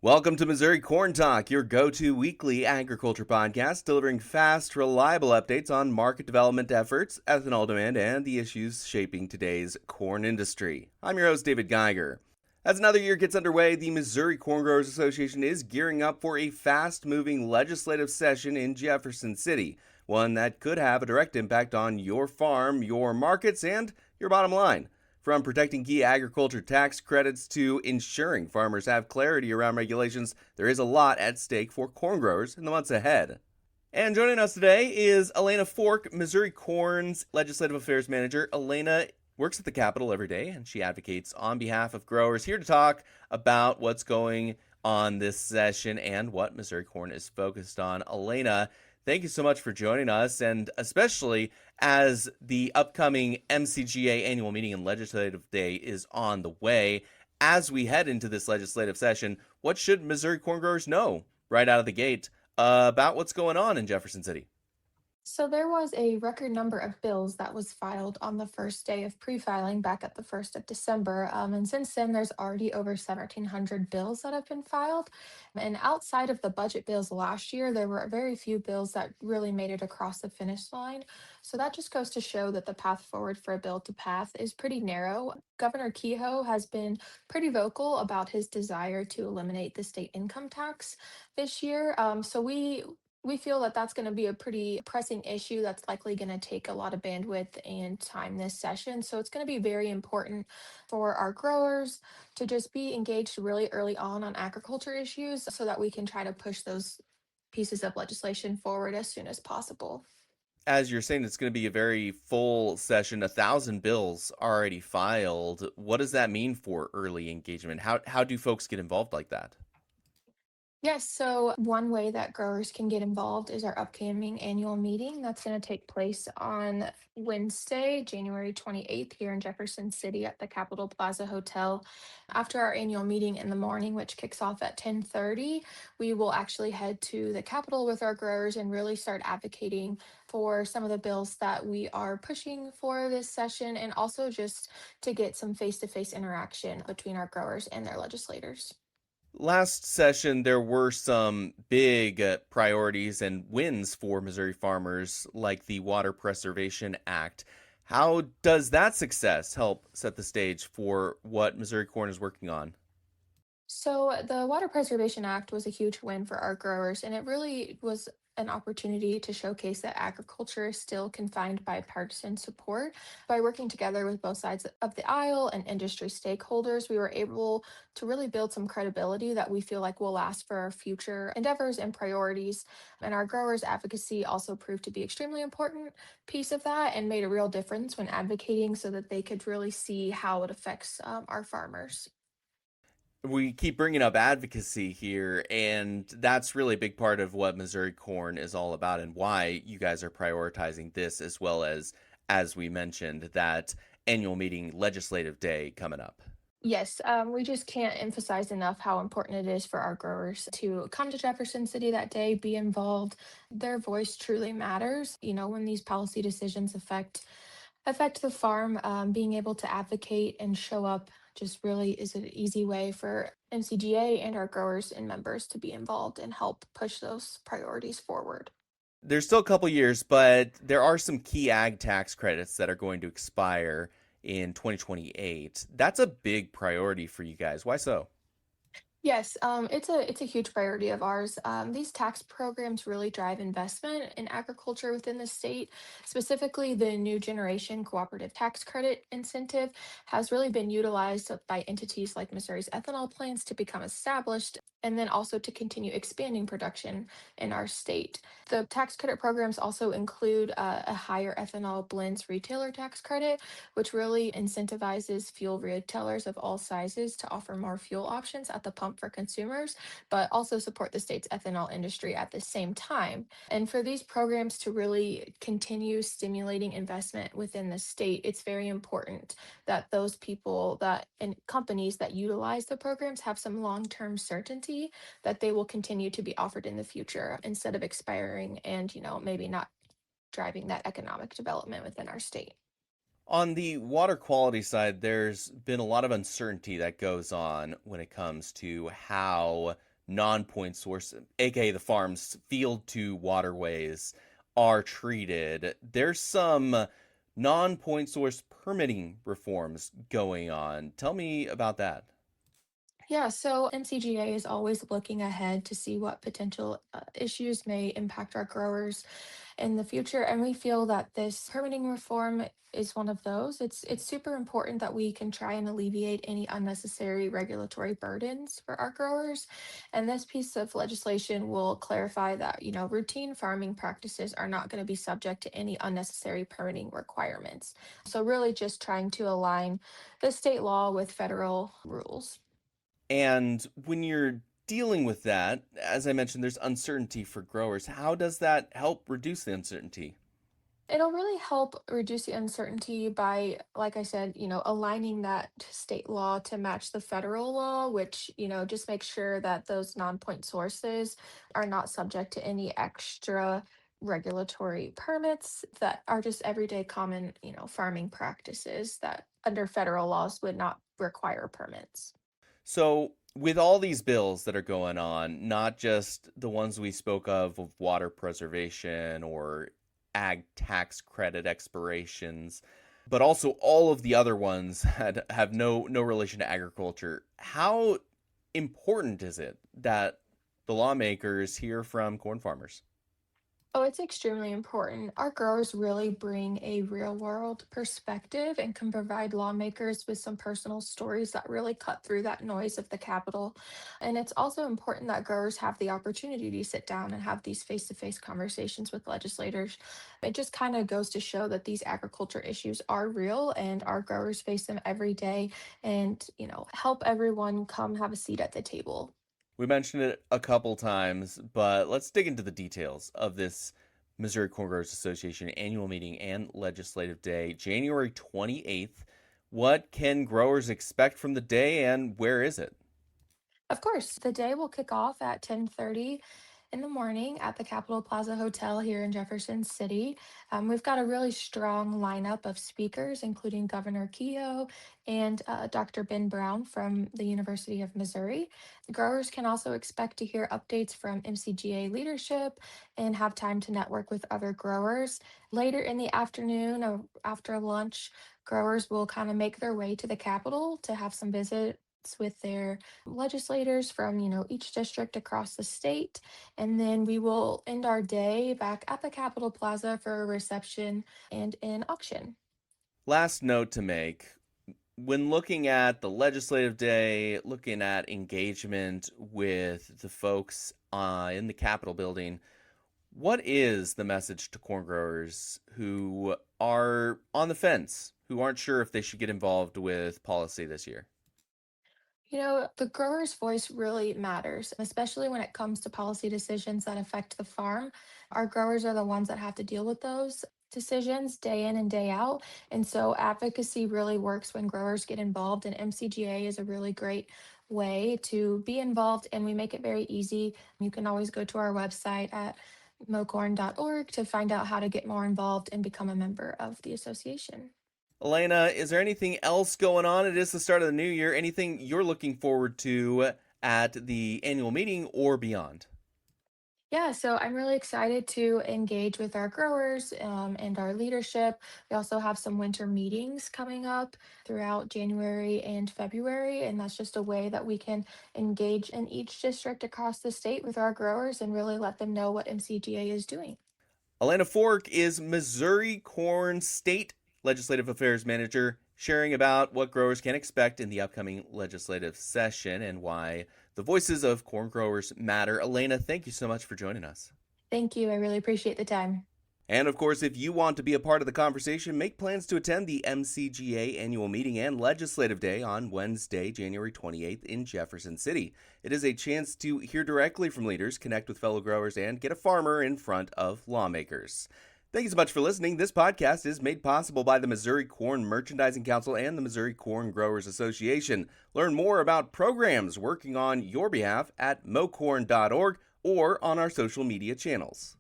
Welcome to Missouri Corn Talk, your go-to weekly agriculture podcast, delivering fast, reliable updates on market development efforts, ethanol demand, and the issues shaping today's corn industry. I'm your host, David Geiger. As another year gets underway, the Missouri Corn Growers Association is gearing up for a fast-moving legislative session in Jefferson City, one that could have a direct impact on your farm, your markets, and your bottom line. From protecting key agriculture tax credits to ensuring farmers have clarity around regulations, there is a lot at stake for corn growers in the months ahead. And joining us today is Elena Fork, MissouriCorn's Legislative Affairs Manager. Elena works at the Capitol every day, and she advocates on behalf of growers, here to talk about what's going on this session and what MissouriCorn is focused on. Elena, thank you so much for joining us, and especially as the upcoming MCGA annual meeting and legislative day is on the way. As we head into this legislative session, what should Missouri corn growers know right out of the gate about what's going on in Jefferson City? So there was a record number of bills that was filed on the first day of pre-filing back at the 1st of December. And since then, there's already over 1,700 bills that have been filed. And outside of the budget bills last year, there were very few bills that really made it across the finish line. So that just goes to show that the path forward for a bill to pass is pretty narrow. Governor Kehoe has been pretty vocal about his desire to eliminate the state income tax this year. So we feel that that's going to be a pretty pressing issue that's likely going to take a lot of bandwidth and time this session. So it's going to be very important for our growers to just be engaged really early on agriculture issues so that we can try to push those pieces of legislation forward as soon as possible. As you're saying, it's going to be a very full session, 1,000 bills already filed. What does that mean for early engagement? How do folks get involved like that? Yes, so one way that growers can get involved is our upcoming annual meeting that's going to take place on Wednesday, January 28th, here in Jefferson City at the Capitol Plaza Hotel. After our annual meeting in the morning, which kicks off at 10:30, we will actually head to the Capitol with our growers and really start advocating for some of the bills that we are pushing for this session, and also just to get some face-to-face interaction between our growers and their legislators. Last session, there were some big priorities and wins for Missouri farmers, like the Water Preservation Act. How does that success help set the stage for what Missouri Corn is working on? So the Water Preservation Act was a huge win for our growers, and it really was an opportunity to showcase that agriculture still can find bipartisan support. By working together with both sides of the aisle and industry stakeholders, we were able to really build some credibility that we feel like will last for our future endeavors and priorities. And our growers' advocacy also proved to be extremely important piece of that and made a real difference when advocating so that they could really see how it affects our farmers. We keep bringing up advocacy here, and that's really a big part of what Missouri Corn is all about and why you guys are prioritizing this, as we mentioned, that annual meeting legislative day coming up. Yes, we just can't emphasize enough how important it is for our growers to come to Jefferson City that day, be involved. Their voice truly matters. You know, when these policy decisions affect the farm, being able to advocate and show up just really is an easy way for MCGA and our growers and members to be involved and help push those priorities forward. There's still a couple years, but there are some key ag tax credits that are going to expire in 2028. That's a big priority for you guys. Why so? Yes, it's a huge priority of ours. These tax programs really drive investment in agriculture within the state. Specifically, the new generation cooperative tax credit incentive has really been utilized by entities like Missouri's ethanol plants to become established and then also to continue expanding production in our state. The tax credit programs also include a higher ethanol blends retailer tax credit, which really incentivizes fuel retailers of all sizes to offer more fuel options at the pump for consumers, but also support the state's ethanol industry at the same time. And for these programs to really continue stimulating investment within the state, it's very important that those people that and companies that utilize the programs have some long-term certainty that they will continue to be offered in the future instead of expiring and, maybe not driving that economic development within our state. On the water quality side, there's been a lot of uncertainty that goes on when it comes to how non-point source, aka the farm's field to waterways, are treated, there's some non-point source permitting reforms going on. Tell me about that. Yeah, so MCGA is always looking ahead to see what potential issues may impact our growers in the future, and we feel that this permitting reform is one of those. It's super important that we can try and alleviate any unnecessary regulatory burdens for our growers. And this piece of legislation will clarify that, routine farming practices are not going to be subject to any unnecessary permitting requirements. So really just trying to align the state law with federal rules. And when you're dealing with that, as I mentioned, there's uncertainty for growers. How does that help reduce the uncertainty? It'll really help reduce the uncertainty by, like I said, aligning that state law to match the federal law, which, just makes sure that those non-point sources are not subject to any extra regulatory permits that are just everyday common, farming practices that under federal laws would not require permits. So, with all these bills that are going on, not just the ones we spoke of water preservation or ag tax credit expirations, but also all of the other ones that have no relation to agriculture. How important is it that the lawmakers hear from corn farmers? Oh, it's extremely important. Our growers really bring a real world perspective and can provide lawmakers with some personal stories that really cut through that noise of the Capitol. And it's also important that growers have the opportunity to sit down and have these face to face conversations with legislators. It just kind of goes to show that these agriculture issues are real and our growers face them every day and, help everyone come have a seat at the table. We mentioned it a couple times, but let's dig into the details of this Missouri Corn Growers Association annual meeting and legislative day, January 28th. What can growers expect from the day and where is it? Of course, the day will kick off at 10:30 in the morning at the Capitol Plaza Hotel here in Jefferson City. We've got a really strong lineup of speakers, including Governor Kehoe and Dr. Ben Brown from the University of Missouri. Growers can also expect to hear updates from MCGA leadership and have time to network with other growers. Later in the afternoon, or after lunch, growers will kind of make their way to the Capitol to have some visits with their legislators from, each district across the state. And then we will end our day back at the Capitol Plaza for a reception and an auction. Last note to make, when looking at the legislative day, looking at engagement with the folks in the Capitol building, what is the message to corn growers who are on the fence, who aren't sure if they should get involved with policy this year? The grower's voice really matters, especially when it comes to policy decisions that affect the farm. Our growers are the ones that have to deal with those decisions day in and day out. And so advocacy really works when growers get involved, and MCGA is a really great way to be involved, and we make it very easy. You can always go to our website at mocorn.org to find out how to get more involved and become a member of the association. Elena, is there anything else going on? It is the start of the new year. Anything you're looking forward to at the annual meeting or beyond? Yeah, so I'm really excited to engage with our growers and our leadership. We also have some winter meetings coming up throughout January and February, and that's just a way that we can engage in each district across the state with our growers and really let them know what MCGA is doing. Elena Fork is MissouriCorn State Legislative Affairs Manager, sharing about what growers can expect in the upcoming legislative session and why the voices of corn growers matter. Elena, thank you so much for joining us. Thank you. I really appreciate the time. And of course, if you want to be a part of the conversation, make plans to attend the MCGA annual meeting and legislative day on Wednesday, January 28th in Jefferson City. It is a chance to hear directly from leaders, connect with fellow growers, and get a farmer in front of lawmakers. Thank you so much for listening. This podcast is made possible by the Missouri Corn Merchandising Council and the Missouri Corn Growers Association. Learn more about programs working on your behalf at mocorn.org or on our social media channels.